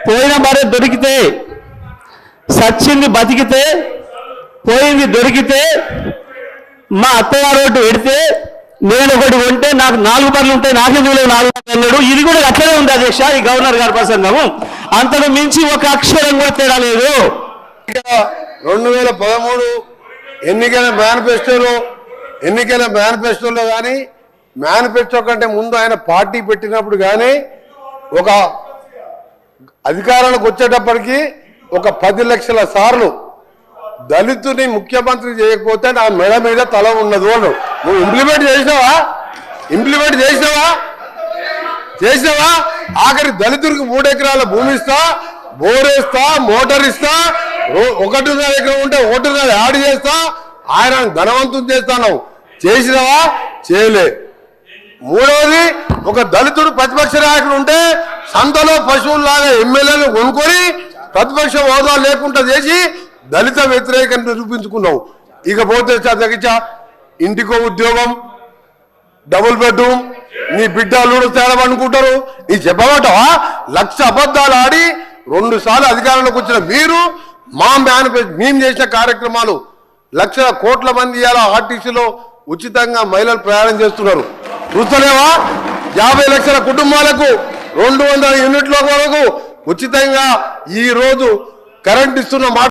పోయిన భార్య దొరికితే, సచ్చింది బతికితే, పోయింది దొరికితే, మా అత్తగారు ఒకటి పెడితే నేను ఒకటి కొంటే నాకు 4 బర్రెలు ఉంటాయి, నాకే చూడలేదు 4 బర్రెలు అన్నాడు. ఇది కూడా అట్లనే ఉంది అధ్యక్ష ఈ గవర్నర్ గారి ప్రసంగము. అంతకు మించి ఒక అక్షరం కూడా తేడా లేదు. 2013 ఎన్నికైన మేనిఫెస్టోలో కానీ, మేనిఫెస్టో కంటే ముందు ఆయన పార్టీ పెట్టినప్పుడు కానీ, ఒక అధికారానికి వచ్చేటప్పటికి ఒక 10 లక్షల సార్లు దళితుని ముఖ్యమంత్రి చేయకపోతే నా మెడ మీద తల ఉన్నది వాళ్ళు. నువ్వు ఇంప్లిమెంట్ చేసినావా? ఆఖరి దళితుడికి 3 ఎకరాల భూమి ఇస్తా, బోరేస్తా, మోటార్ ఇస్తా, 1.5 ఎకరం ఉంటే 1.5 యాడ్ చేస్తా, ఆయన ధనవంతం చేస్తాను. చేసినావా? చేయలే. మూడవది, ఒక దళితుడు ప్రతిపక్ష నాయకుడు ఉంటే సంతలో పశువుల్లాగా ఎమ్మెల్యేలు కొనుక్కొని ప్రతిపక్ష హోదా లేకుండా చేసి దళిత వ్యతిరేకం నిరూపించుకున్నావు. ఇకపోతే అధ్యక్ష, ఇంటికో ఉద్యోగం, డబుల్ బెడ్రూమ్, నీ బిడ్డలు తేడమనుకుంటారు. నీ చెప్పబట్టవా? 1,00,000 అబద్ధాలు ఆడి 2 సార్లు అధికారంలోకి వచ్చిన మీరు మా మేనిఫెస్టో మేము చేసిన కార్యక్రమాలు, లక్షల కోట్ల మంది ఇలా ఆర్టీసీలో ఉచితంగా మహిళలు ప్రయాణం చేస్తున్నారు. చూస్తలేవా? 50 లక్షల కుటుంబాలకు 200 యూనిట్ల వరకు ఉచితంగా ఈ రోజు కరెంట్ ఇస్తున్న మాట